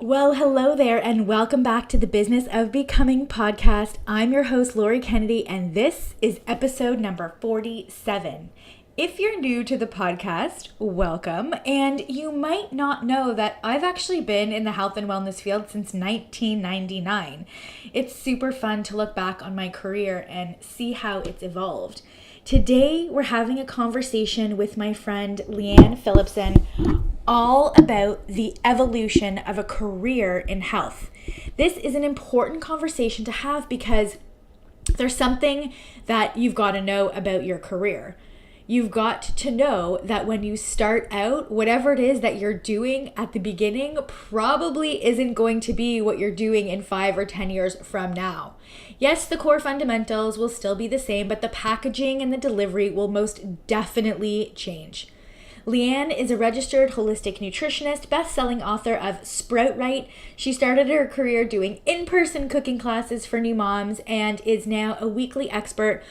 Well, hello there, and welcome back to the Business of Becoming podcast. I'm your host, Lori Kennedy, and this is episode number 47. If you're new to the podcast, welcome. And you might not know that I've actually been in the health and wellness field since 1999. It's super fun to look back on my career and see how it's evolved. Today, we're having a conversation with my friend Lianne Phillipson all about the evolution of a career in health. This is an important conversation to have because there's something that you've got to know about your career. You've got to know that when you start out, whatever it is that you're doing at the beginning probably isn't going to be what you're doing in 5 or 10 years from now. Yes, the core fundamentals will still be the same, but the packaging and the delivery will most definitely change. Lianne is a registered holistic nutritionist, best-selling author of Sprout Right. She started her career doing in-person cooking classes for new moms and is now a weekly expert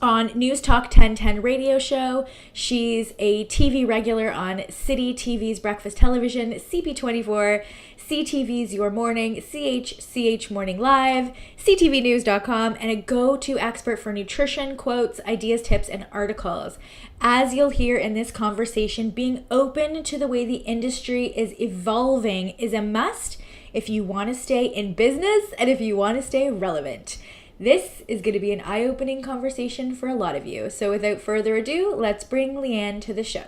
on News Talk 1010 radio show. She's a TV regular on City TV's Breakfast Television, CP24, CTV's Your Morning, CH Morning Live, CTVnews.com, and a go-to expert for nutrition, quotes, ideas, tips, and articles. As you'll hear in this conversation, being open to the way the industry is evolving is a must if you want to stay in business and if you want to stay relevant. This is going to be an eye-opening conversation for a lot of you. So without further ado, let's bring Lianne to the show.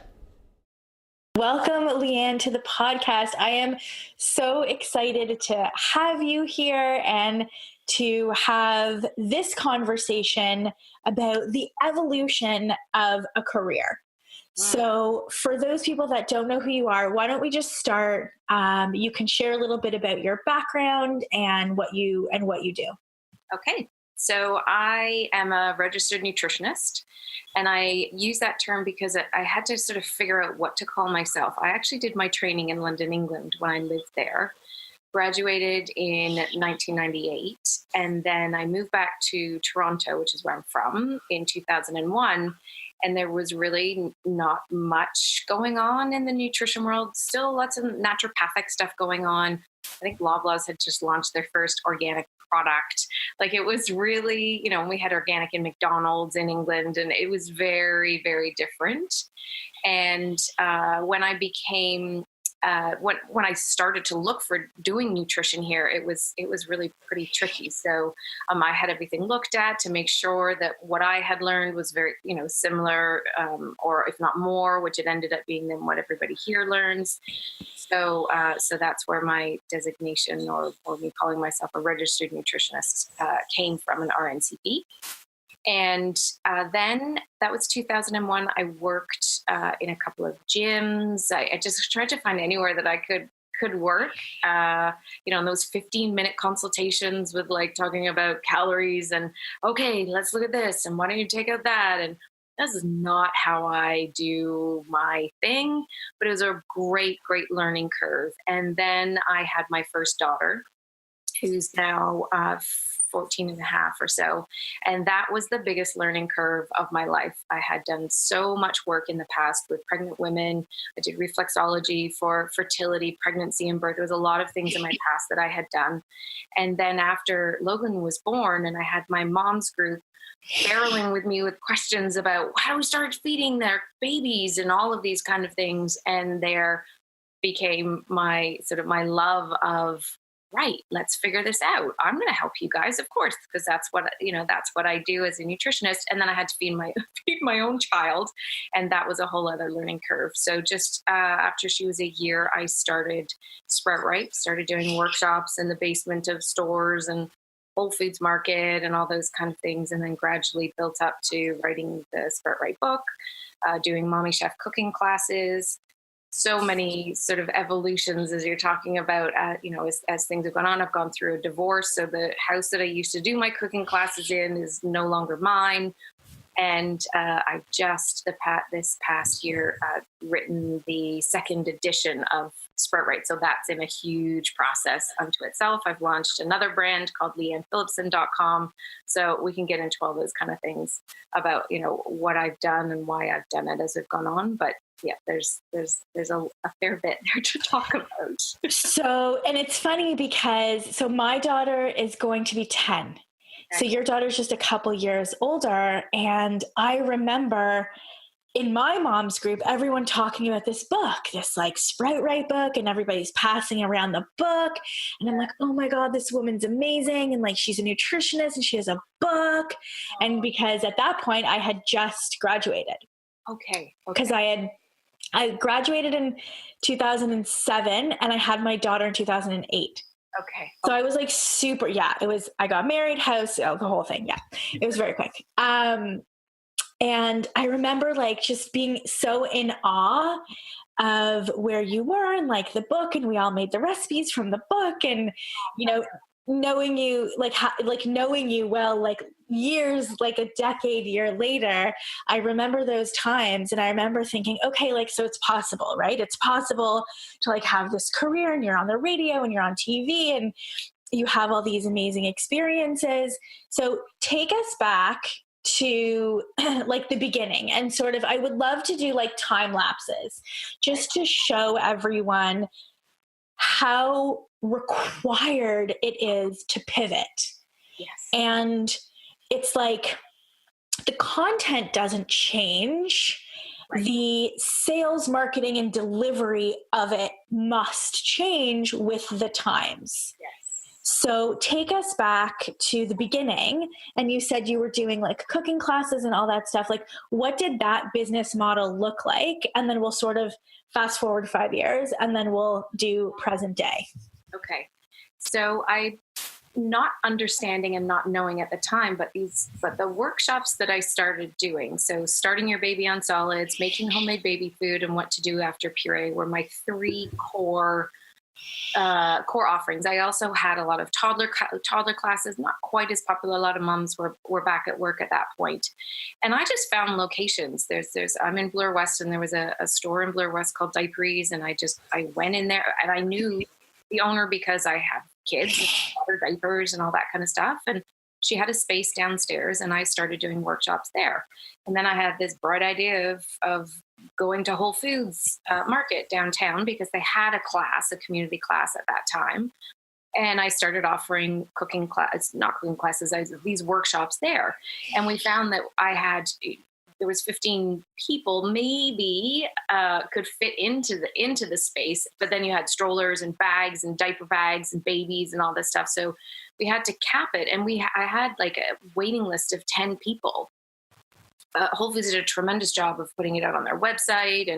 Welcome, Lianne, to the podcast. I am so excited to have you here and to have this conversation about the evolution of a career. So for those people that don't know who you are, why don't we just start? You can share a little bit about your background and what you do. Okay. So I am a registered nutritionist, and I use that term because I had to sort of figure out what to call myself. I actually did my training in London, England when I lived there, graduated in 1998, and then I moved back to Toronto, which is where I'm from, in 2001. And there was really not much going on in the nutrition world. Still lots of naturopathic stuff going on. I think Loblaws had just launched their first organic product. Like, it was really, we had organic in McDonald's in England, and it was very, very different. And when I became when I started to look for doing nutrition here, it was really pretty tricky. So I had everything looked at to make sure that what I had learned was very, similar, or if not more, which it ended up being than what everybody here learns. So that's where my designation, or me calling myself a registered nutritionist, came from, an RNCP. And then that was 2001. I worked in a couple of gyms. I just tried to find anywhere that I could work, in those 15-minute consultations with talking about calories and, okay, let's look at this. And why don't you take out that? And this is not how I do my thing, but it was a great, great learning curve. And then I had my first daughter, who's now 14 and a half or so. And that was the biggest learning curve of my life. I had done so much work in the past with pregnant women. I did reflexology for fertility, pregnancy, and birth. There was a lot of things in my past that I had done. And then after Logan was born, and I had my mom's group barreling with me with questions about why do we start feeding their babies and all of these kind of things. And there became my love of, right, let's figure this out. I'm going to help you guys, of course, because that's what I do as a nutritionist. And then I had to feed my own child, and that was a whole other learning curve. So just after she was a year, I started Sprout Right, started doing workshops in the basement of stores and Whole Foods Market and all those kind of things, and then gradually built up to writing the Sprout Right book, doing mommy chef cooking classes. So many sort of evolutions as you're talking about, as things have gone on. I've gone through a divorce. So the house that I used to do my cooking classes in is no longer mine. And I just this past year written the second edition of Sprout Right. So that's in a huge process unto itself. I've launched another brand called LiannePhillipson.com. So we can get into all those kind of things about, what I've done and why I've done it as we've gone on. But yeah, there's a fair bit there to talk about. So, and it's funny because, so my daughter is going to be 10. So your daughter's just a couple years older. And I remember in my mom's group, everyone talking about this book, this like Sprout Right book, and everybody's passing around the book. And I'm like, oh my God, this woman's amazing. And like, she's a nutritionist and she has a book. And because at that point I had just graduated. Okay. Because I graduated in 2007 and I had my daughter in 2008. Okay. So I was like I got married, house, the whole thing. Yeah. It was very quick. And I remember like just being so in awe of where you were and like the book, and we all made the recipes from the book, and, knowing you, knowing you well, like years, like a year later, I remember those times. And I remember thinking, okay, like, so it's possible, right? It's possible to like have this career, and you're on the radio and you're on TV and you have all these amazing experiences. So take us back to like the beginning, and sort of, I would love to do like time lapses just to show everyone how required it is to pivot. Yes. And it's like the content doesn't change. Right. The sales, marketing, and delivery of it must change with the times. Yes. So take us back to the beginning. And you said you were doing like cooking classes and all that stuff. Like, what did that business model look like? And then we'll sort of fast forward 5 years, and then we'll do present day. Okay. So I, not understanding and not knowing at the time, but the workshops that I started doing, so starting your baby on solids, making homemade baby food, and what to do after puree were my 3 core offerings. I also had a lot of toddler classes, not quite as popular. A lot of moms were back at work at that point. And I just found locations. I'm in Bloor West, and there was a store in Bloor West called Diaperies. And I went in there, and I knew the owner because I have kids and other diapers and all that kind of stuff. And she had a space downstairs, and I started doing workshops there. And then I had this bright idea of going to Whole Foods Market downtown, because they had a community class at that time. And I started offering these workshops there. And we found that there was 15 people maybe could fit into the space, but then you had strollers and bags and diaper bags and babies and all this stuff. So we had to cap it. And I had like a waiting list of 10 people. Whole Foods did a tremendous job of putting it out on their website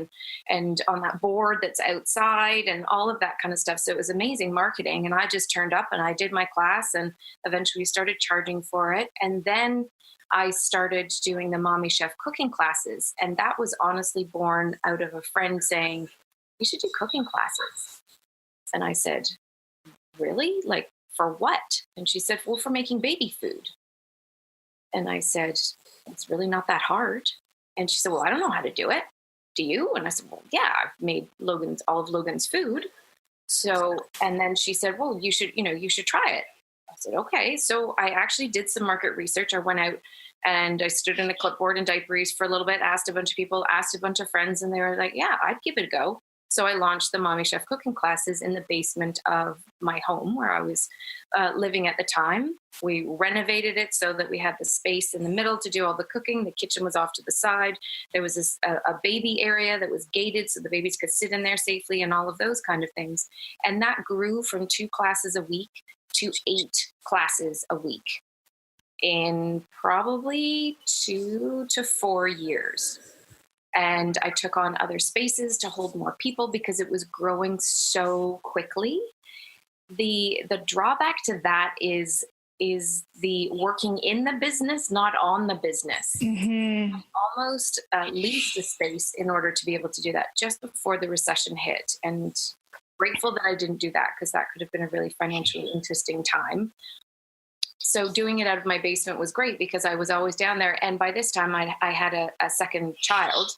and on that board that's outside and all of that kind of stuff. So it was amazing marketing. And I just turned up and I did my class, and eventually started charging for it. And then I started doing the Mommy Chef cooking classes. And that was honestly born out of a friend saying, you should do cooking classes. And I said, really? Like, for what? And she said, well, for making baby food. And I said, it's really not that hard. And she said, well, I don't know how to do it. Do you? And I said, well, yeah, I've made all of Logan's food. So, and then she said, well, you should try it. I said, okay. So I actually did some market research. I went out and I stood in a clipboard in Diaperies for a little bit, asked a bunch of people, asked a bunch of friends, and they were like, yeah, I'd give it a go. So I launched the Mommy Chef cooking classes in the basement of my home where I was living at the time. We renovated it so that we had the space in the middle to do all the cooking. The kitchen was off to the side. There was a baby area that was gated so the babies could sit in there safely and all of those kind of things. And that grew from 2 classes a week to 8 classes a week in probably 2 to 4 years. And I took on other spaces to hold more people because it was growing so quickly. The drawback to that is the working in the business, not on the business. Mm-hmm. I almost leased the space in order to be able to do that just before the recession hit. And grateful that I didn't do that, because that could have been a really financially interesting time. So doing it out of my basement was great because I was always down there. And by this time I had a second child.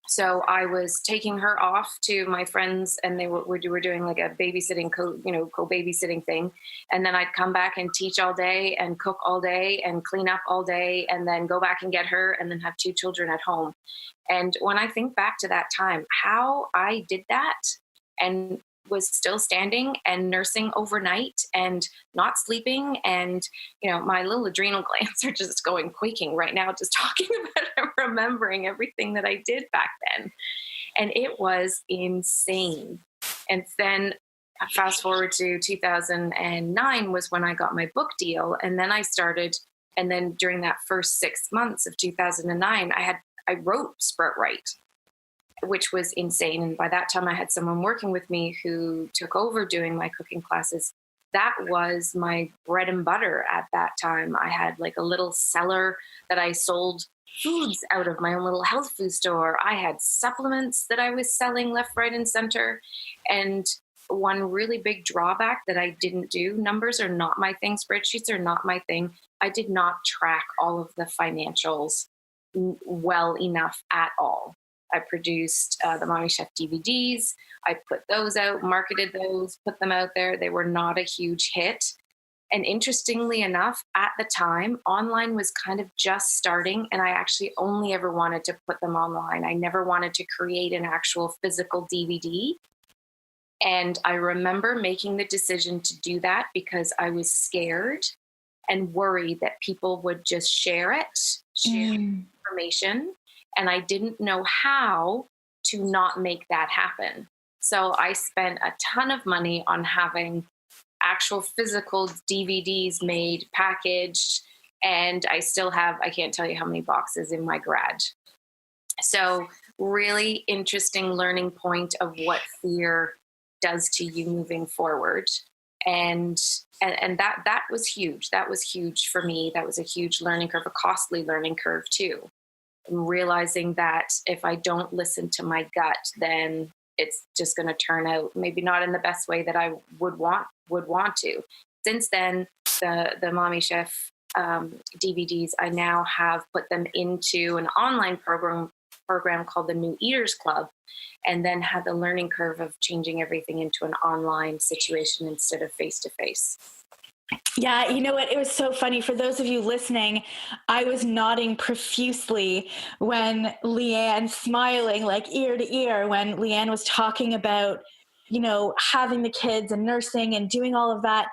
So I was taking her off to my friends, and we were doing like a babysitting, co-babysitting thing. And then I'd come back and teach all day and cook all day and clean up all day and then go back and get her and then have 2 children at home. And when I think back to that time, how I did that and was still standing and nursing overnight and not sleeping. And, my little adrenal glands are just going quaking right now, just talking about it and remembering everything that I did back then. And it was insane. And then fast forward to 2009 was when I got my book deal. And then I started, and then during that first 6 months of 2009, I wrote Sprout Right, which was insane. And by that time I had someone working with me who took over doing my cooking classes. That was my bread and butter at that time. I had like a little cellar that I sold foods out of, my own little health food store. I had supplements that I was selling left, right, and center. And one really big drawback that I didn't do, numbers are not my thing, spreadsheets are not my thing. I did not track all of the financials well enough at all. I produced the Mommy Chef DVDs. I put those out, marketed those, put them out there. They were not a huge hit. And interestingly enough, at the time, online was kind of just starting, and I actually only ever wanted to put them online. I never wanted to create an actual physical DVD. And I remember making the decision to do that because I was scared and worried that people would just share information. And I didn't know how to not make that happen. So I spent a ton of money on having actual physical DVDs made, packaged, and I still have, I can't tell you how many boxes in my garage. So really interesting learning point of what fear does to you moving forward. And that was huge. That was huge for me. That was a huge learning curve, a costly learning curve too. Realizing that if I don't listen to my gut, then it's just going to turn out maybe not in the best way that I would want to. Since then, the Mommy Chef DVDs, I now have put them into an online program called the New Eaters Club, and then had the learning curve of changing everything into an online situation instead of face-to-face. Yeah, you know what? It was so funny. For those of you listening, I was nodding profusely when Lianne, smiling like ear to ear, when Lianne was talking about, having the kids and nursing and doing all of that,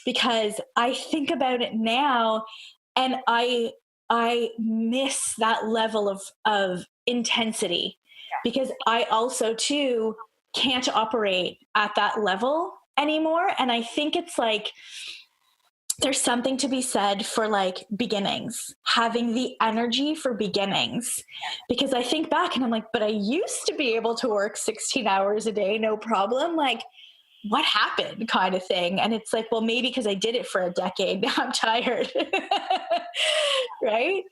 because I think about it now and I miss that level of intensity, because I also too can't operate at that level anymore. And I think it's like, there's something to be said for like beginnings, having the energy for beginnings, because I think back and I'm like, but I used to be able to work 16 hours a day, no problem. Like, what happened, kind of thing. And it's like, well, maybe because I did it for a decade, now I'm tired. Right.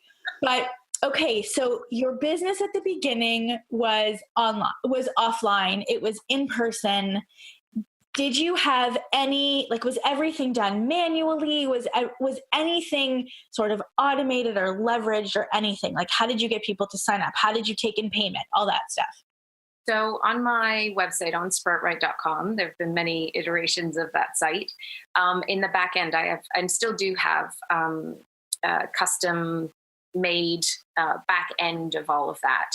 But okay. So your business at the beginning was offline. It was in person. Did you have any, was everything done manually? Was anything sort of automated or leveraged or anything? Like, how did you get people to sign up? How did you take in payment? All that stuff. So on my website, on sproutright.com, there have been many iterations of that site. In the back end, I have, and still do have, custom made back end of all of that.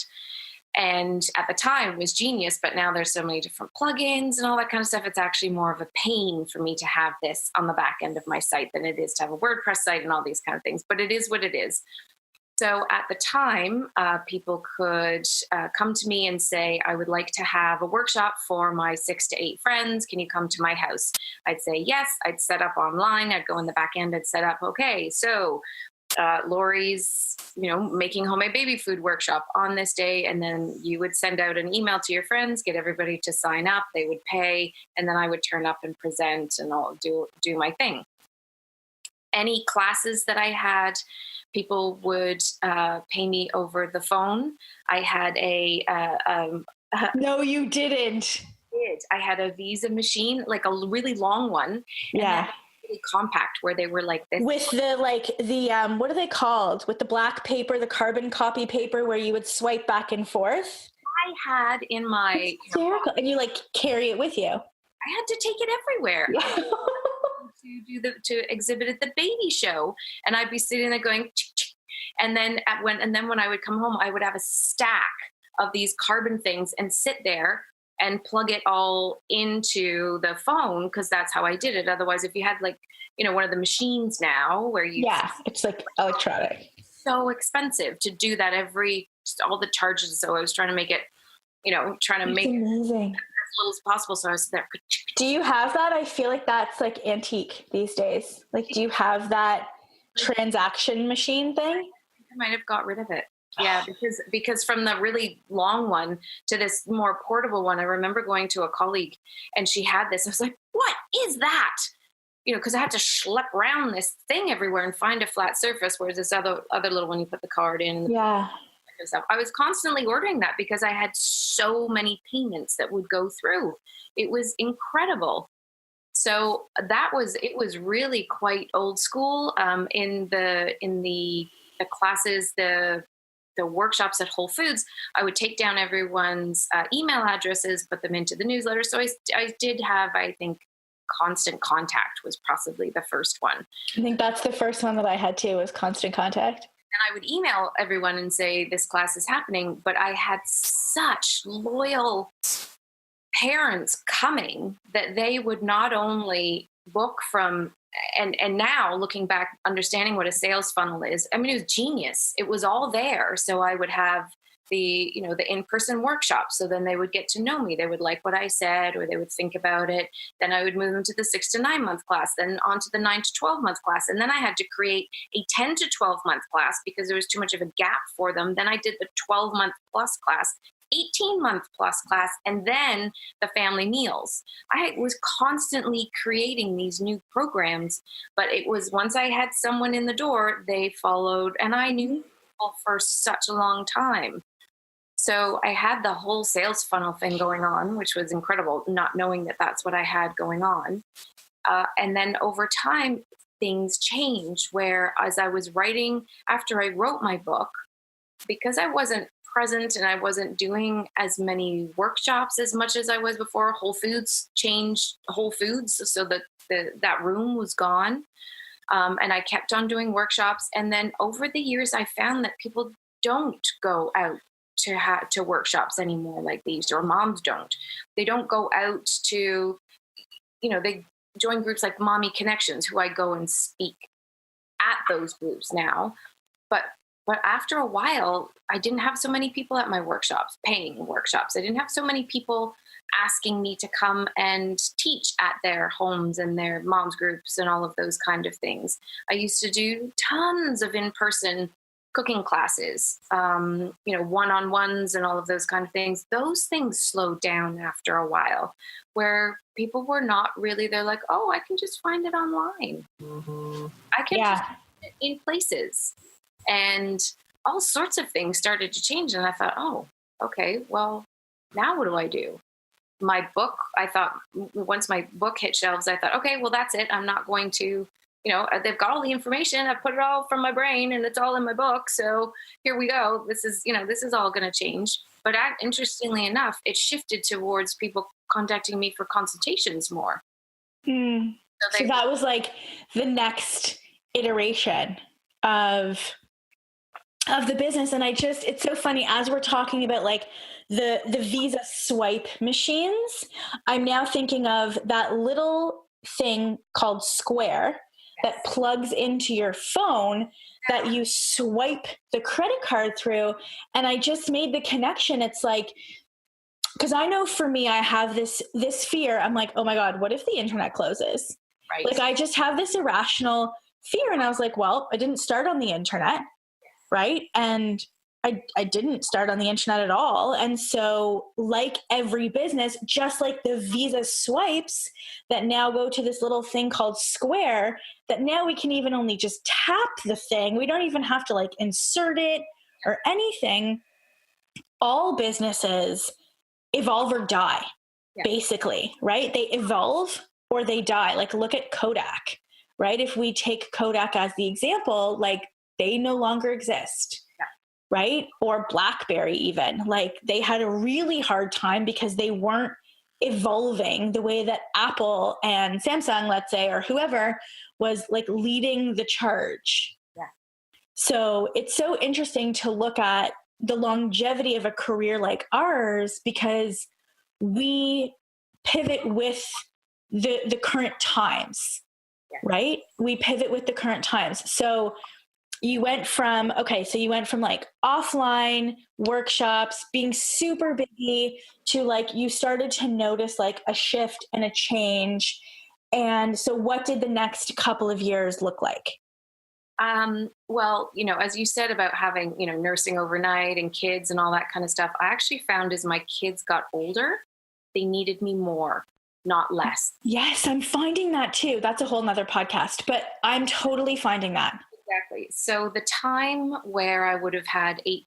And at the time it was genius, but now there's so many different plugins and all that kind of stuff. It's actually more of a pain for me to have this on the back end of my site than it is to have a WordPress site and all these kind of things. But it is what it is. So at the time, people could come to me and say, I would like to have a workshop for my 6 to 8 friends. Can you come to my house? I'd say yes. I'd set up online. I'd go in the back end. I'd set up, okay, so Lori's, making homemade baby food workshop on this day. And then you would send out an email to your friends, get everybody to sign up. They would pay. And then I would turn up and present and I'll do my thing. Any classes that I had, people would pay me over the phone. I had No, you didn't. I had a Visa machine, like a really long one. Yeah. really compact, where they were like this. With the what are they called? With the black paper, the carbon copy paper, where you would swipe back and forth. I had in my Hysterical. And you like carry it with you. I had to take it everywhere. Yeah. To exhibit at the baby show, and I'd be sitting there going, and then when I would come home, I would have a stack of these carbon things and sit there and plug it all into the phone, because that's how I did it. Otherwise, if you had one of the machines now where it's like electronic, so expensive to do that all the charges. So I was trying to make it, make amazing. It as little as possible. So I was there. Do you have that? I feel like that's like antique these days. Like, do you have that transaction machine thing? I might have got rid of it. Yeah, because from the really long one to this more portable one, I remember going to a colleague and she had this. I was like, what is that? Because I had to schlep around this thing everywhere and find a flat surface, whereas this other little one, you put the card in. Yeah. Stuff. I was constantly ordering that because I had so many payments that would go through. It was incredible. So it was really quite old school. In the classes, the workshops at Whole Foods, I would take down everyone's email addresses, put them into the newsletter. So I did have, I think, Constant Contact was possibly the first one. I think that's the first one that I had too, was Constant Contact. And I would email everyone and say, this class is happening. But I had such loyal parents coming that they would not only book from, and now looking back, understanding what a sales funnel is, I mean, it was genius. It was all there. So I would have the in-person workshops. So then they would get to know me. They would like what I said, or they would think about it. Then I would move them to the 6 to 9 month class, then on to the 9 to 12 month class. And then I had to create a 10 to 12 month class because there was too much of a gap for them. Then I did the 12 month plus class, 18 month plus class, and then the family meals. I was constantly creating these new programs, but it was once I had someone in the door, they followed, and I knew people for such a long time. So I had the whole sales funnel thing going on, which was incredible, not knowing that that's what I had going on. And then over time, things changed, where as I was writing, after I wrote my book, because I wasn't present and I wasn't doing as many workshops as much as I was before, Whole Foods changed Whole Foods, so that room was gone. And I kept on doing workshops. And then over the years, I found that people don't go out to workshops anymore like they used to, or moms don't. They don't go out to, they join groups like Mommy Connections, who I go and speak at those groups now. But after a while, I didn't have so many people at my workshops, paying workshops. I didn't have so many people asking me to come and teach at their homes and their moms groups and all of those kind of things. I used to do tons of in-person cooking classes, one-on-ones and all of those kind of things. Those things slowed down after a while, where people were not really, they're like, oh, I can just find it online. Mm-hmm. I can just find it in places. And all sorts of things started to change. And I thought, oh, okay, well, now what do I do? My book, I thought, once my book hit shelves, I thought, okay, well, that's it. I'm not going to, they've got all the information. I've put it all from my brain and it's all in my book. So here we go. This is all going to change. But interestingly enough, it shifted towards people contacting me for consultations more. Mm. So that was like the next iteration of the business. And it's so funny, as we're talking about like the Visa swipe machines, I'm now thinking of that little thing called Square that plugs into your phone that you swipe the credit card through. And I just made the connection. It's like, because I know for me, I have this fear. I'm like, oh my God, what if the internet closes? Right. Like, I just have this irrational fear. And I was like, well, I didn't start on the internet. Right. And I didn't start on the internet at all. And so like every business, just like the Visa swipes that now go to this little thing called Square, that now we can even only just tap the thing. We don't even have to like insert it or anything. All businesses evolve or die, basically, right? They evolve or they die. Like look at Kodak, right? If we take Kodak as the example, like they no longer exist. Yeah. Right? Or BlackBerry even, like they had a really hard time because they weren't evolving the way that Apple and Samsung, let's say, or whoever was like leading the charge. Yeah. So it's so interesting to look at the longevity of a career like ours because we pivot with the current times, right? We pivot with the current times. So you went from like offline workshops, being super busy, to like you started to notice like a shift and a change. And so what did the next couple of years look like? Well, as you said about having, nursing overnight and kids and all that kind of stuff, I actually found as my kids got older, they needed me more, not less. Yes, I'm finding that too. That's a whole nother podcast, but I'm totally finding that. Exactly. So the time where I would have had eight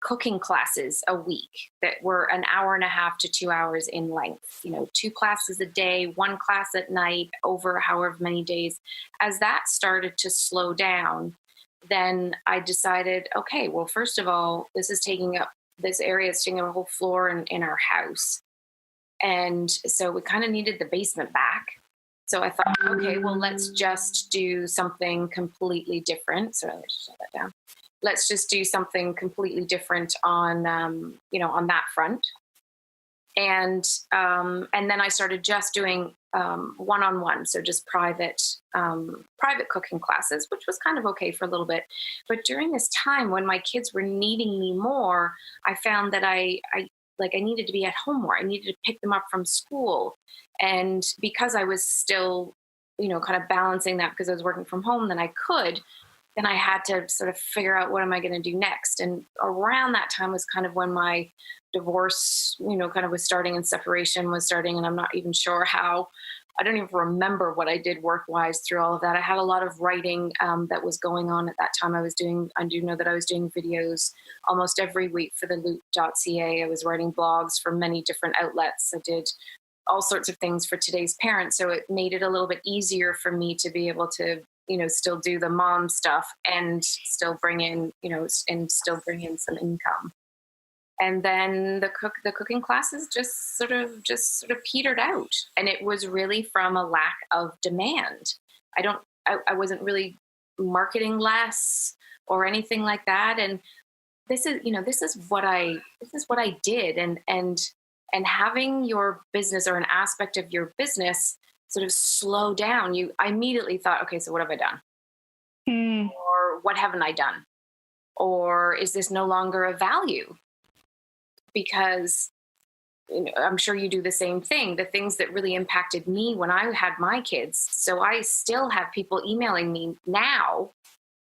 cooking classes a week that were an hour and a half to 2 hours in length, 2 classes a day, 1 class at night over however many days, as that started to slow down, then I decided, okay, well, first of all, this area is taking up a whole floor in our house. And so we kind of needed the basement back. So I thought, okay, well, let's just do something completely different. So let's shut that down. Let's just do something completely different on, on that front. And then I started just doing one-on-one, so just private cooking classes, which was kind of okay for a little bit. But during this time when my kids were needing me more, I found that I needed to be at home more. I needed to pick them up from school. And because I was still, kind of balancing that because I was working from home, then I had to sort of figure out what am I going to do next. And around that time was kind of when my divorce, kind of was starting and separation was starting. And I'm not even sure how. I don't even remember what I did work-wise through all of that. I had a lot of writing that was going on at that time. I do know that I was doing videos almost every week for the loop.ca. I was writing blogs for many different outlets. I did all sorts of things for today's parents. So it made it a little bit easier for me to be able to, still do the mom stuff and still bring in, some income. And then the cooking classes just sort of petered out. And it was really from a lack of demand. I wasn't really marketing less or anything like that. And this is what I did. And having your business or an aspect of your business sort of slow down, I immediately thought, okay, so what have I done? Or what haven't I done? Or is this no longer a value? Because I'm sure you do the same thing. The things that really impacted me when I had my kids. So I still have people emailing me now,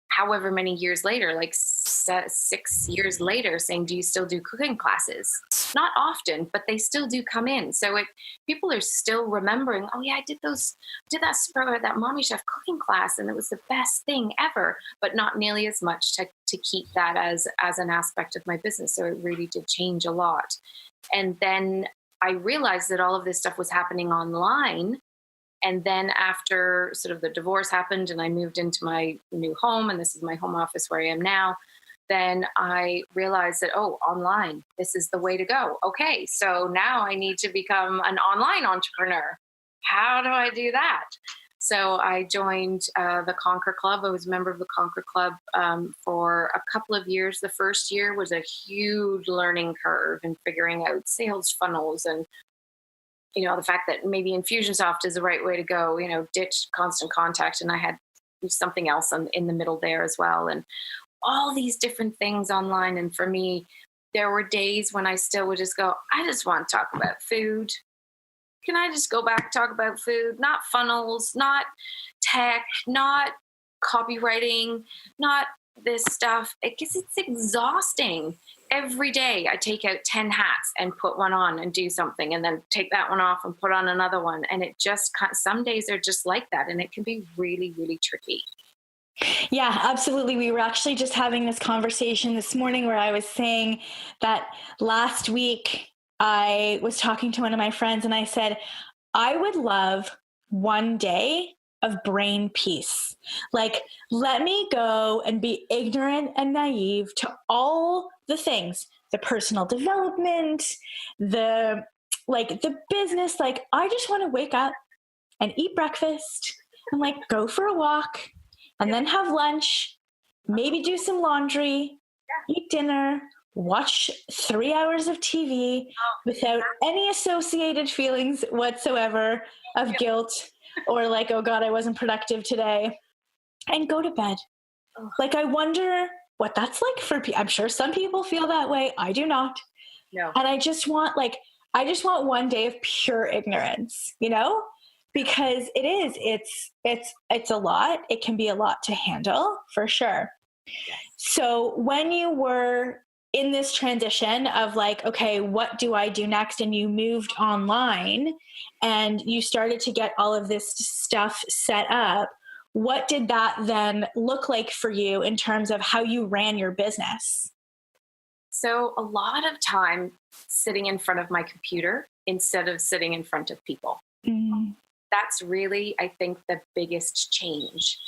however many years later, like 6 years later, saying, do you still do cooking classes? Not often, but they still do come in. So people are still remembering, oh yeah, I did that Mommy Chef cooking class and it was the best thing ever, but not nearly as much to keep that as an aspect of my business. So it really did change a lot. And then I realized that all of this stuff was happening online. And then after sort of the divorce happened and I moved into my new home, and this is my home office where I am now, then I realized that, online, this is the way to go. Okay, so now I need to become an online entrepreneur. How do I do that? So I joined the Conquer Club. I was a member of the Conquer Club for a couple of years. The first year was a huge learning curve in figuring out sales funnels and the fact that maybe Infusionsoft is the right way to go, ditch Constant Contact. And I had something else in the middle there as well. And all these different things online. And for me, there were days when I still would just go, I just want to talk about food. Can I just go back, talk about food, not funnels, not tech, not copywriting, not this stuff? It's exhausting. Every day I take out 10 hats and put one on and do something and then take that one off and put on another one. And it just, some days are just like that. And it can be really, really tricky. Yeah, absolutely. We were actually just having this conversation this morning where I was saying that last week I was talking to one of my friends and I said, I would love one day of brain peace. Like, let me go and be ignorant and naive to all the things, the personal development, the business. Like, I just want to wake up and eat breakfast and like go for a walk and then have lunch, maybe do some laundry, eat dinner, watch 3 hours of TV without any associated feelings whatsoever of guilt or like, oh God, I wasn't productive today, and go to bed. Like, I wonder what that's like for people. I'm sure some people feel that way. I do not. No. And I just want one day of pure ignorance, you know, because it's a lot. It can be a lot to handle, for sure. Yes. So when you were in this transition of like, okay, what do I do next? And you moved online and you started to get all of this stuff set up. What did that then look like for you in terms of how you ran your business? So a lot of time sitting in front of my computer instead of sitting in front of people. Mm. That's really, I think, the biggest change.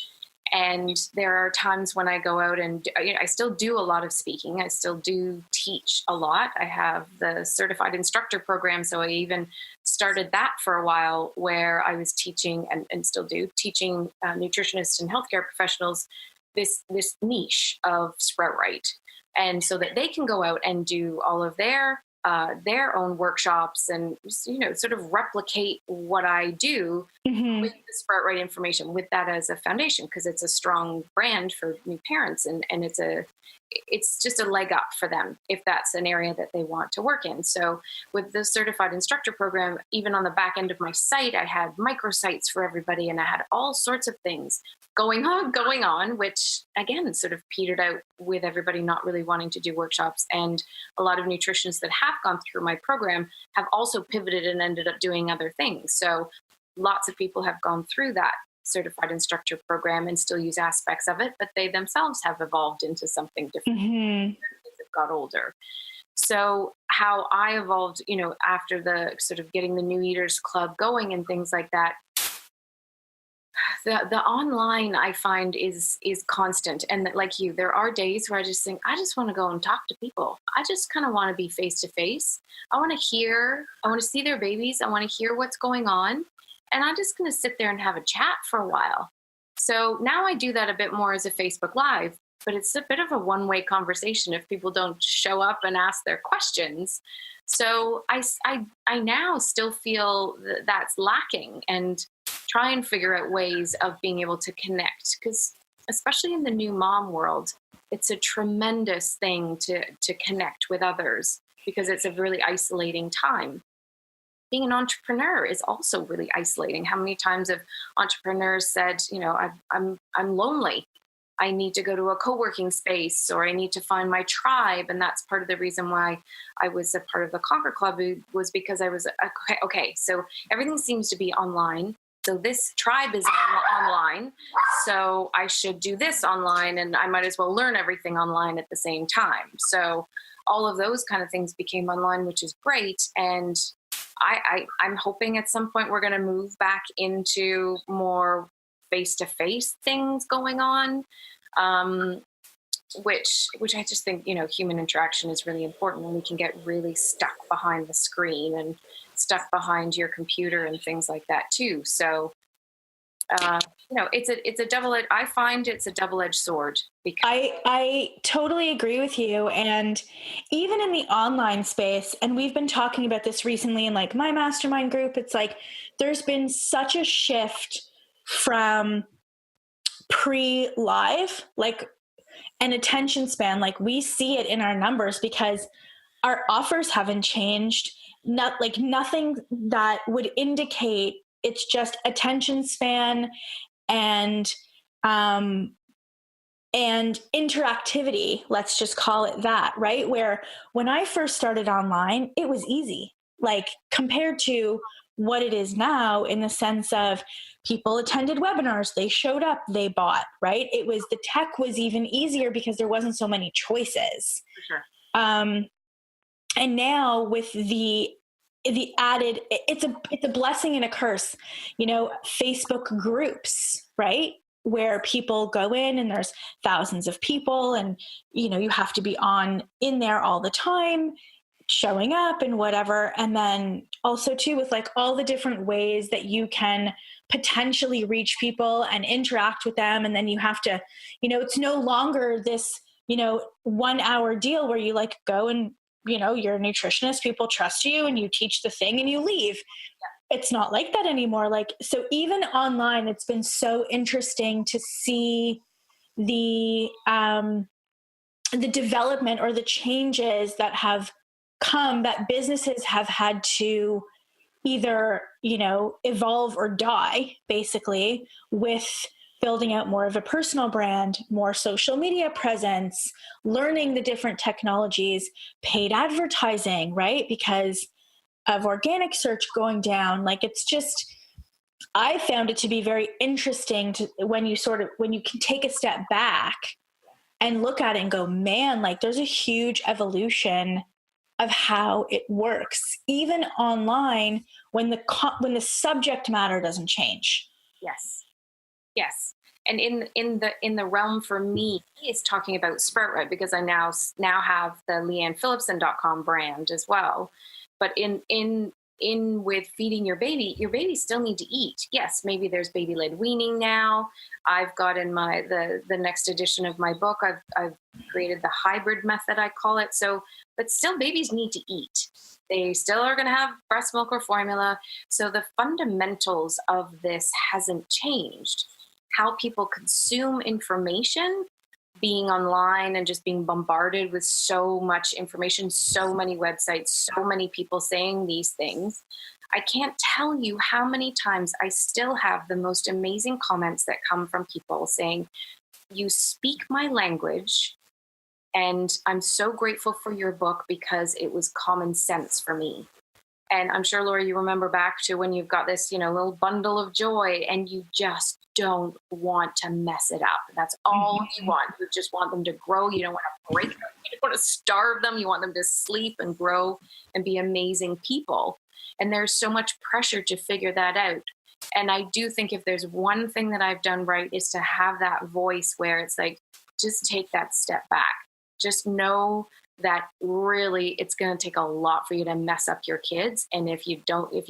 And there are times when I go out and I still do a lot of speaking. I still do teach a lot. I have the certified instructor program. So I even started that for a while, where I was teaching and still do teaching nutritionists and healthcare professionals this niche of Sprout Right. And so that they can go out and do all of their own workshops and, sort of replicate what I do with the Sprout Right information, with that as a foundation, because it's a strong brand for new parents. And it's just a leg up for them if that's an area that they want to work in. So with the certified instructor program, even on the back end of my site, I had microsites for everybody, and I had all sorts of things going on, which again sort of petered out with everybody not really wanting to do workshops. And a lot of nutritionists that have gone through my program have also pivoted and ended up doing other things. So lots of people have gone through that certified instructor program and still use aspects of it, but they themselves have evolved into something different as they've got older. So how I evolved, after the sort of getting the New Eaters Club going and things like that, the online I find is constant. And that, like you, there are days where I just think, I just want to go and talk to people. I just kind of want to be face to face. I want to see their babies. I want to hear what's going on. And I'm just going to sit there and have a chat for a while. So now I do that a bit more as a Facebook Live, but it's a bit of a one-way conversation if people don't show up and ask their questions. So I now still feel that's lacking, and try and figure out ways of being able to connect, because especially in the new mom world, it's a tremendous thing to connect with others, because it's a really isolating time. Being an entrepreneur is also really isolating. How many times have entrepreneurs said, I'm lonely. I need to go to a co-working space, or I need to find my tribe. And that's part of the reason why I was a part of the Conquer Club, was because I was, okay, so everything seems to be online. So this tribe is online, so I should do this online, and I might as well learn everything online at the same time. So all of those kind of things became online, which is great. And I'm hoping at some point we're going to move back into more face-to-face things going on, which I just think, human interaction is really important, and we can get really stuck behind the screen and stuck behind your computer and things like that too. So, it's a double-edged, I find it's a double-edged sword. Because I totally agree with you. And even in the online space, and we've been talking about this recently in like my mastermind group, it's like, there's been such a shift from pre-live, like an attention span. Like, we see it in our numbers because our offers haven't changed. Nothing that would indicate. It's just attention span and interactivity. Let's just call it that, right? Where when I first started online, it was easy, like compared to what it is now, in the sense of people attended webinars, they showed up, they bought, right? The tech was even easier because there wasn't so many choices. For sure. And now with the the added, it's a blessing and a curse, Facebook groups, right? Where people go in and there's thousands of people, and, you have to be in there all the time, showing up and whatever. And then also too, with like all the different ways that you can potentially reach people and interact with them. And then you have to, it's no longer this, 1 hour deal where you like go and, you're a nutritionist, people trust you and you teach the thing and you leave. Yeah. It's not like that anymore. Like, so even online, it's been so interesting to see the development or the changes that have come, that businesses have had to either, evolve or die, basically, with building out more of a personal brand, more social media presence, learning the different technologies, paid advertising, right? Because of organic search going down. Like, it's just, I found it to be very interesting when you can take a step back and look at it and go, man, like there's a huge evolution of how it works, even online, when the subject matter doesn't change. Yes. And in the realm for me is talking about Sproutright, because I now have the LeannePhillipson.com brand as well. But in with feeding your baby still need to eat. Yes, maybe there's baby-led weaning now. I've got in the next edition of my book, I've created the hybrid method, I call it. So, but still babies need to eat. They still are going to have breast milk or formula. So the fundamentals of this hasn't changed. How people consume information, being online and just being bombarded with so much information, so many websites, so many people saying these things. I can't tell you how many times I still have the most amazing comments that come from people saying, you speak my language, and I'm so grateful for your book because it was common sense for me. And I'm sure, Laura, you remember back to when you've got this, little bundle of joy and you just don't want to mess it up. That's all you want. You just want them to grow. You don't want to break them. You don't want to starve them. You want them to sleep and grow and be amazing people. And there's so much pressure to figure that out. And I do think if there's one thing that I've done right is to have that voice where it's like, just take that step back. Just know that really it's going to take a lot for you to mess up your kids. And if you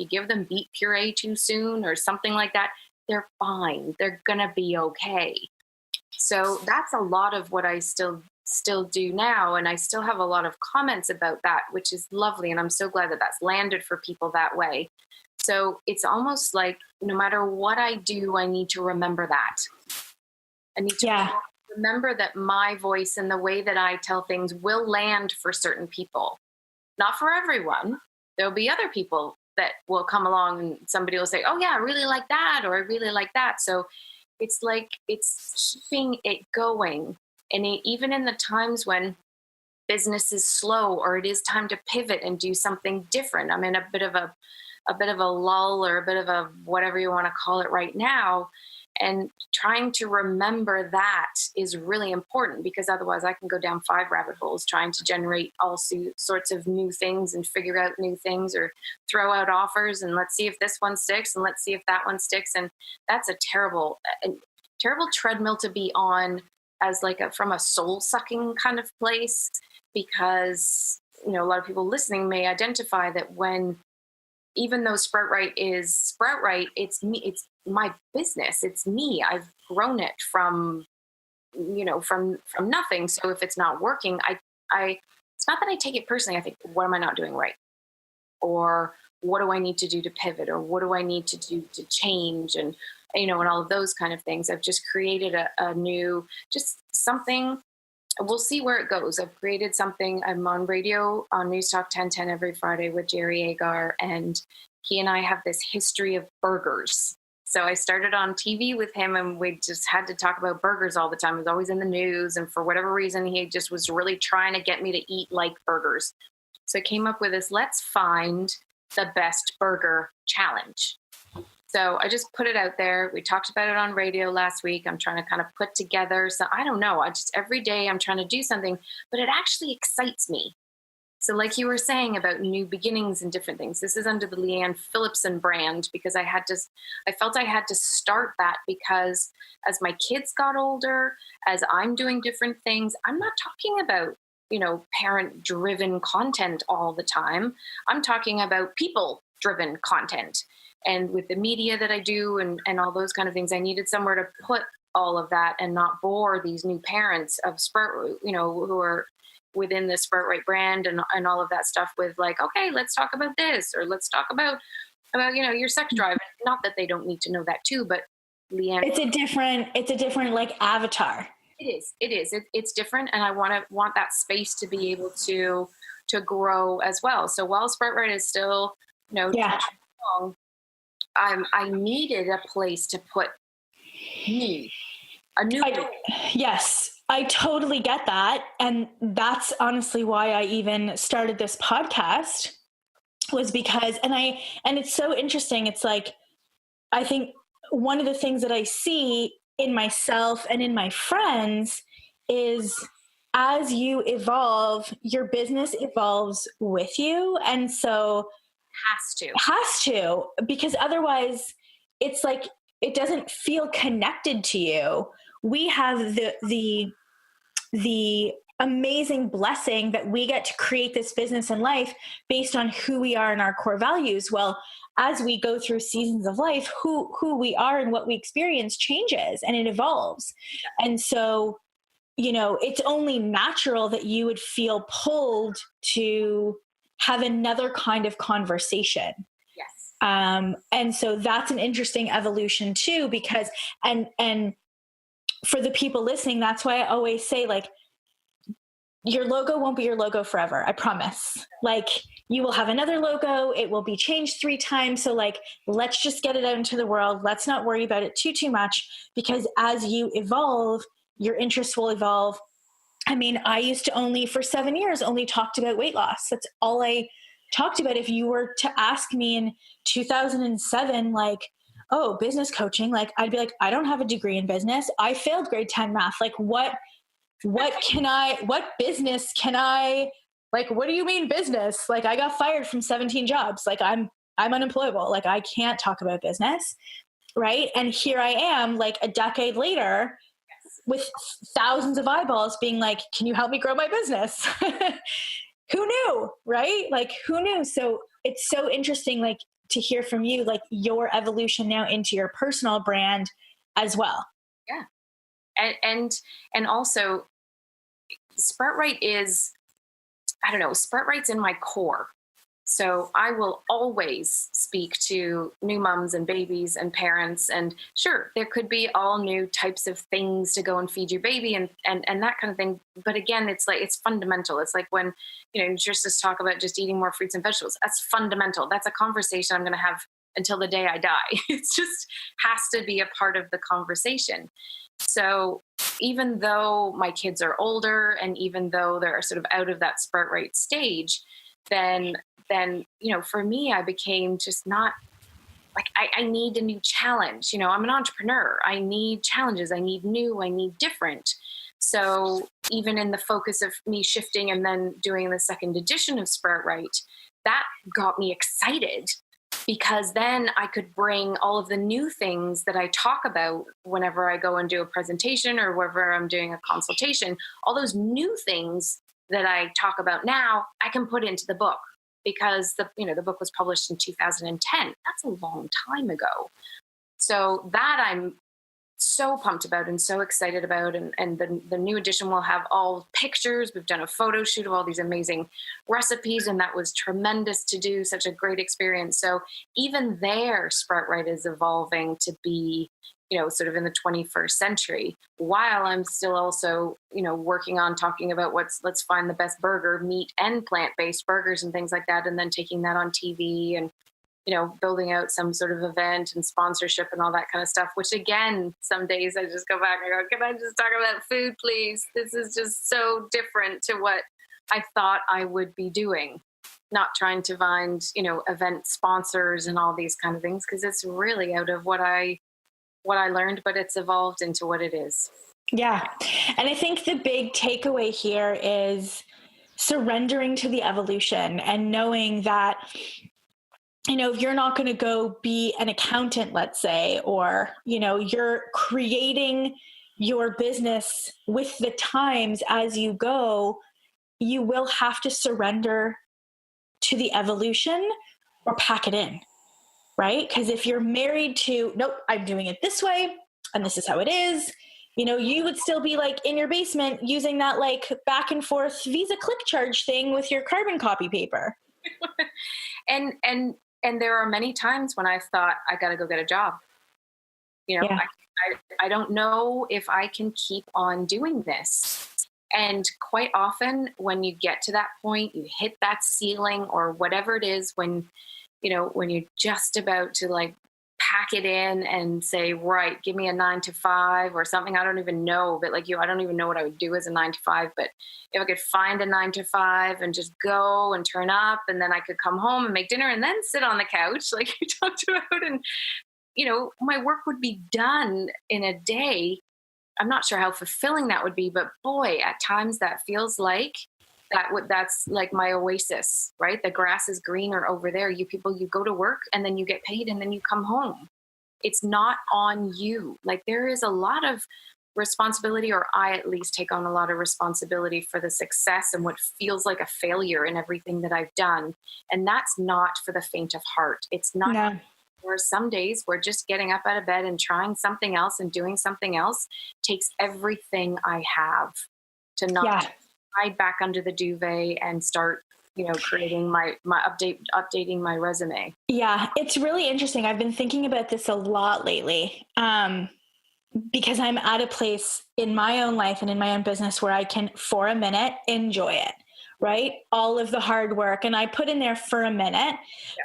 give them beet puree too soon or something like that, they're fine. They're going to be okay. So that's a lot of what I still do now. And I still have a lot of comments about that, which is lovely. And I'm so glad that that's landed for people that way. So it's almost like no matter what I do, I need to remember that. I need to remember that my voice and the way that I tell things will land for certain people. Not for everyone. There'll be other people that will come along and somebody will say, oh yeah, I really like that, or I really like that. So it's like, it's keeping it going. And even in the times when business is slow or it is time to pivot and do something different, I'm in a bit of a lull or a bit of a whatever you want to call it right now. And trying to remember that is really important, because otherwise I can go down 5 rabbit holes trying to generate all sorts of new things and figure out new things or throw out offers and let's see if this one sticks and let's see if that one sticks. And that's a terrible treadmill to be on as from a soul sucking kind of place, because, a lot of people listening may identify that even though Sproutright is Sproutright, it's me, it's my business. It's me. I've grown it from nothing. So if it's not working, it's not that I take it personally. I think, what am I not doing right? Or what do I need to do to pivot? Or what do I need to do to change? And, and all of those kind of things. I've just created a new, just something. We'll see where it goes. I've created something. I'm on radio on News Talk 1010 every Friday with Jerry Agar, and he and I have this history of burgers. So I started on TV with him, and we just had to talk about burgers all the time. It was always in the news, and for whatever reason, he just was really trying to get me to eat like burgers. So I came up with this, let's find the best burger challenge. So I just put it out there. We talked about it on radio last week. I'm trying to kind of put together. So I don't know. Every day I'm trying to do something, but it actually excites me. So like you were saying about new beginnings and different things, this is under the Leanne Phillipson brand because I felt I had to start that because as my kids got older, as I'm doing different things, I'm not talking about, parent driven content all the time. I'm talking about people driven content. And with the media that I do and all those kind of things, I needed somewhere to put all of that and not bore these new parents of Spurt, who are within the Spurt Right brand and all of that stuff with like, okay, let's talk about this, or let's talk about, your sex drive. Not that they don't need to know that too, but Leanne. It's a different like avatar. It is. It's different. And I want that space to be able to grow as well. So while Spurt Right is still, strong, I needed a place to put me, a new. Yes, I totally get that. And that's honestly why I even started this podcast, was because, and it's so interesting. It's like, I think one of the things that I see in myself and in my friends is as you evolve, your business evolves with you. And so has to, because otherwise it's like, it doesn't feel connected to you. We have the amazing blessing that we get to create this business and life based on who we are and our core values. Well, as we go through seasons of life, who we are and what we experience changes and it evolves. And so, it's only natural that you would feel pulled to have another kind of conversation. Yes. And so that's an interesting evolution too, because, and for the people listening, that's why I always say, like, your logo won't be your logo forever. I promise. Like, you will have another logo. It will be changed 3 times. So like, let's just get it out into the world. Let's not worry about it too much, because as you evolve, your interests will evolve. I mean, I used to for 7 years, only talked about weight loss. That's all I talked about. If you were to ask me in 2007, like, oh, business coaching, like, I'd be like, I don't have a degree in business. I failed grade 10 math. Like, what business can I, like, what do you mean business? Like, I got fired from 17 jobs. Like, I'm unemployable. Like, I can't talk about business. Right. And here I am, like, a decade later with thousands of eyeballs being like, can you help me grow my business? Who knew? Right. Like, who knew? So it's so interesting, like, to hear from you, like, your evolution now into your personal brand as well. Yeah. And also Spurt Right is, Spurt Right's in my core. So I will always speak to new moms and babies and parents. And sure, there could be all new types of things to go and feed your baby and that kind of thing. But again, it's like, it's fundamental. It's like when, nutritionists talk about just eating more fruits and vegetables. That's fundamental. That's a conversation I'm going to have until the day I die. It's just has to be a part of the conversation. So even though my kids are older and even though they're sort of out of that Spurt Right stage, then, for me, I became just not like, I need a new challenge. I'm an entrepreneur. I need challenges. I need new, I need different. So even in the focus of me shifting and then doing the second edition of Spurt Right, that got me excited, because then I could bring all of the new things that I talk about whenever I go and do a presentation or wherever I'm doing a consultation. All those new things that I talk about now, I can put into the book, because the book was published in 2010. That's a long time ago. So that I'm so pumped about and so excited about. And the new edition will have all pictures. We've done a photo shoot of all these amazing recipes, and that was tremendous to do, such a great experience. So even there, Spurt Right is evolving to be, sort of in the 21st century, while I'm still also, working on talking about let's find the best burger, meat and plant-based burgers and things like that. And then taking that on TV and, building out some sort of event and sponsorship and all that kind of stuff, which again, some days I just go back and go, can I just talk about food, please? This is just so different to what I thought I would be doing. Not trying to find, event sponsors and all these kind of things, because it's really out of what I learned, but it's evolved into what it is. Yeah. And I think the big takeaway here is surrendering to the evolution and knowing that, if you're not going to go be an accountant, let's say, or, you're creating your business with the times as you go, you will have to surrender to the evolution or pack it in, right? Because if you're married to, nope, I'm doing it this way and this is how it is, you would still be like in your basement using that like back and forth Visa click charge thing with your carbon copy paper. And there are many times when I've thought, I got to go get a job. Yeah. I don't know if I can keep on doing this. And quite often when you get to that point, you hit that ceiling or whatever it is, when you're just about to like pack it in and say, right, give me a 9-to-5 or something. I don't even know, but I don't even know what I would do as a 9-to-5, but if I could find a 9-to-5 and just go and turn up, and then I could come home and make dinner and then sit on the couch like you talked about, and my work would be done in a day. I'm not sure how fulfilling that would be, but boy, at times that feels like that's like my oasis, right? The grass is greener over there. You go to work and then you get paid and then you come home. It's not on you. Like there is a lot of responsibility, or I at least take on a lot of responsibility for the success and what feels like a failure in everything that I've done. And that's not for the faint of heart. It's not. No. There are some days where just getting up out of bed and trying something else and doing something else takes everything I have to not hide back under the duvet and start, creating my updating my resume. Yeah, it's really interesting. I've been thinking about this a lot lately, because I'm at a place in my own life and in my own business where I can, for a minute, enjoy it. Right? All of the hard work. And I put in there for a minute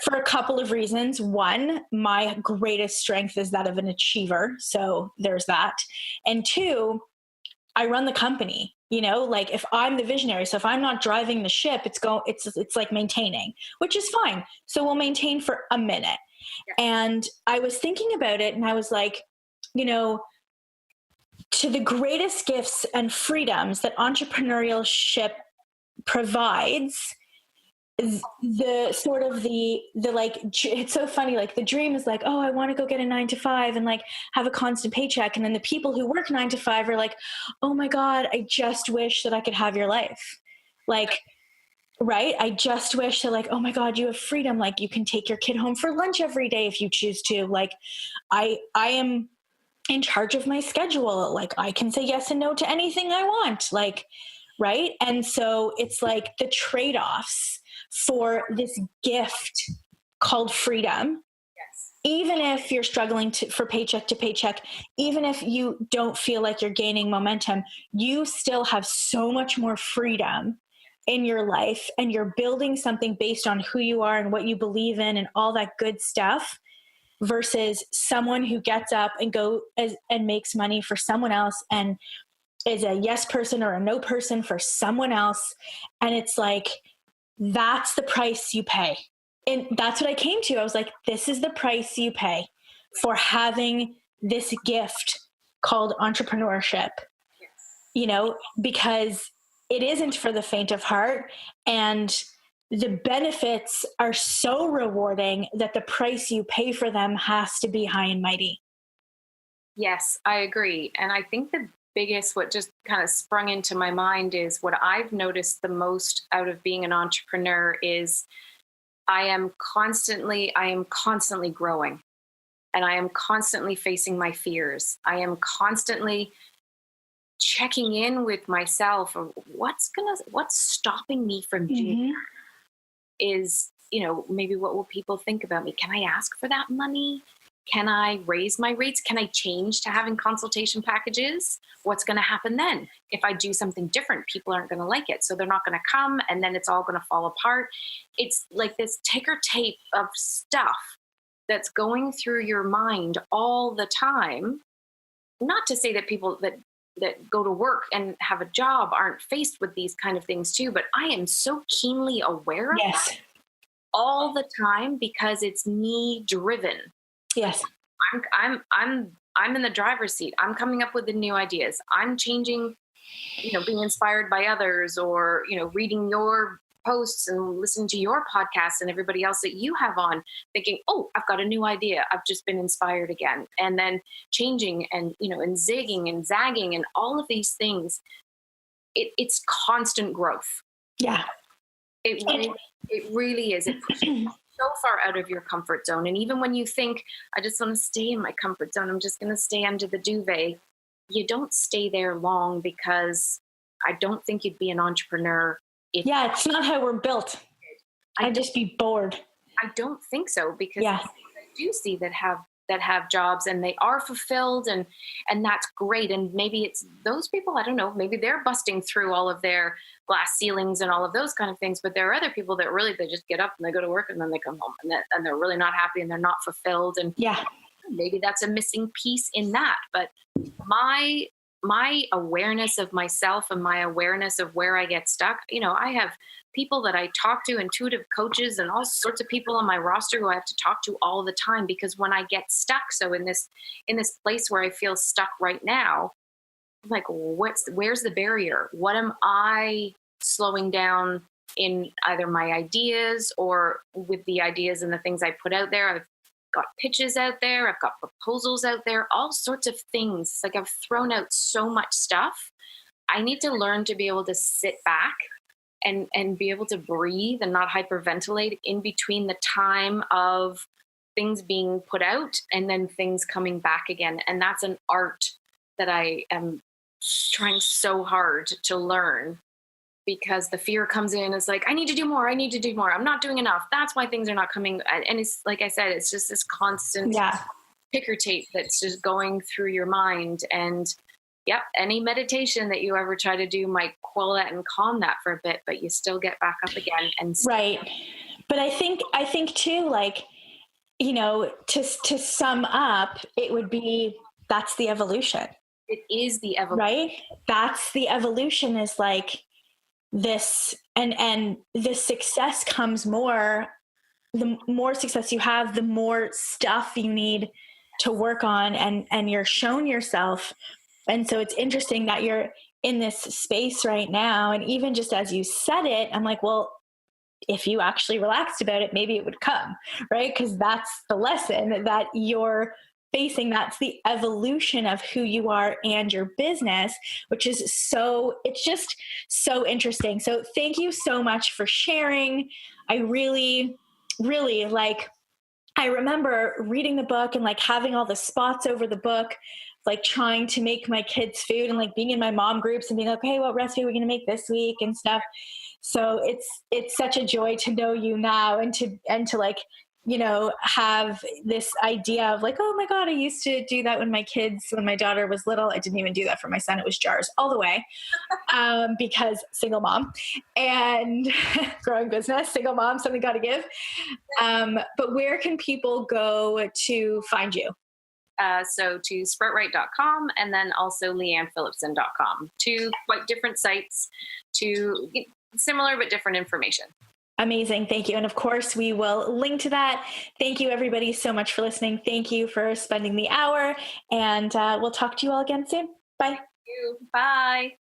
for a couple of reasons. One, my greatest strength is that of an achiever. So there's that. And two, I run the company, like if I'm the visionary, so if I'm not driving the ship, it's like maintaining, which is fine. So we'll maintain for a minute. Yeah. And I was thinking about it and I was like, to the greatest gifts and freedoms that entrepreneurship provides, the sort of the like, it's so funny, like the dream is like, oh, I want to go get a 9-to-5 and like have a constant paycheck. And then the people who work 9-to-5 are like, oh my God, I just wish that I could have your life. Like, right. I just wish that like, oh my God, you have freedom. Like you can take your kid home for lunch every day if you choose to. Like I am in charge of my schedule. Like I can say yes and no to anything I want. Like, right. And so it's like the trade-offs for this gift called freedom. Yes. Even if you're struggling for paycheck to paycheck, even if you don't feel like you're gaining momentum, you still have so much more freedom in your life, and you're building something based on who you are and what you believe in and all that good stuff, versus someone who gets up and and makes money for someone else and is a yes person or a no person for someone else. And it's like, that's the price you pay. And that's what I came to. I was like, this is the price you pay for having this gift called entrepreneurship, because it isn't for the faint of heart. And the benefits are so rewarding that the price you pay for them has to be high and mighty. Yes, I agree. And I think the biggest, what just kind of sprung into my mind is what I've noticed the most out of being an entrepreneur is I am constantly growing, and I am constantly facing my fears. I am constantly checking in with myself of what's stopping me from doing that. Is, maybe what will people think about me? Can I ask for that money? Can I raise my rates? Can I change to having consultation packages? What's going to happen then? If I do something different, people aren't going to like it. So they're not going to come, and then it's all going to fall apart. It's like this ticker tape of stuff that's going through your mind all the time. Not to say that people that go to work and have a job aren't faced with these kind of things too, but I am so keenly aware of that all the time because it's me driven. Yes. I'm in the driver's seat. I'm coming up with the new ideas. I'm changing being inspired by others, or, reading your posts and listening to your podcasts and everybody else that you have on, thinking, oh, I've got a new idea. I've just been inspired again. And then changing and, and zigging and zagging and all of these things. It's constant growth. Yeah. It really is. It pushes you so far out of your comfort zone. And even when you think, I just want to stay in my comfort zone, I'm just going to stay under the duvet, you don't stay there long, because I don't think you'd be an entrepreneur. It's not how we're built. I'd just be bored. I don't think so, because I do see that have jobs and they are fulfilled, and that's great. And maybe it's those people, I don't know, maybe they're busting through all of their glass ceilings and all of those kind of things. But there are other people that really, they just get up and they go to work and then they come home and they're really not happy and they're not fulfilled. And maybe that's a missing piece in that. But my awareness of myself and my awareness of where I get stuck, I have people that I talk to, intuitive coaches and all sorts of people on my roster who I have to talk to all the time, because when I get stuck, so in this place where I feel stuck right now, I'm like, where's the barrier? What am I slowing down in either my ideas or with the ideas and the things I put out there? I've got pitches out there. I've got proposals out there, all sorts of things. It's like I've thrown out so much stuff. I need to learn to be able to sit back and be able to breathe and not hyperventilate in between the time of things being put out and then things coming back again. And that's an art that I am trying so hard to learn, because the fear comes in. It's like, I need to do more. I'm not doing enough. That's why things are not coming. And it's like I said, it's just this constant ticker tape that's just going through your mind. And any meditation that you ever try to do might quell that and calm that for a bit, but you still get back up again. And right. But I think too, like, to sum up, it would be, that's the evolution. It is the evolution. Right? That's the evolution, is like this, and the success comes more, the more success you have, the more stuff you need to work on, and you're shown yourself. And so it's interesting that you're in this space right now. And even just as you said it, I'm like, well, if you actually relaxed about it, maybe it would come, right? Because that's the lesson that you're facing. That's the evolution of who you are and your business, which is it's just so interesting. So thank you so much for sharing. I really, really I remember reading the book and like having all the spots over the book, like trying to make my kids food and like being in my mom groups and being like, okay, what recipe are we going to make this week and stuff. So it's such a joy to know you now, and to like, have this idea of like, oh my God, I used to do that when my daughter was little. I didn't even do that for my son. It was jars all the way. Because single mom and growing business, single mom, something got to give. But where can people go to find you? So to sproutright.com and then also leannephillipson.com, two quite different sites to get similar but different information. Amazing. Thank you. And of course, we will link to that. Thank you, everybody, so much for listening. Thank you for spending the hour, and we'll talk to you all again soon. Bye. Thank you. Bye.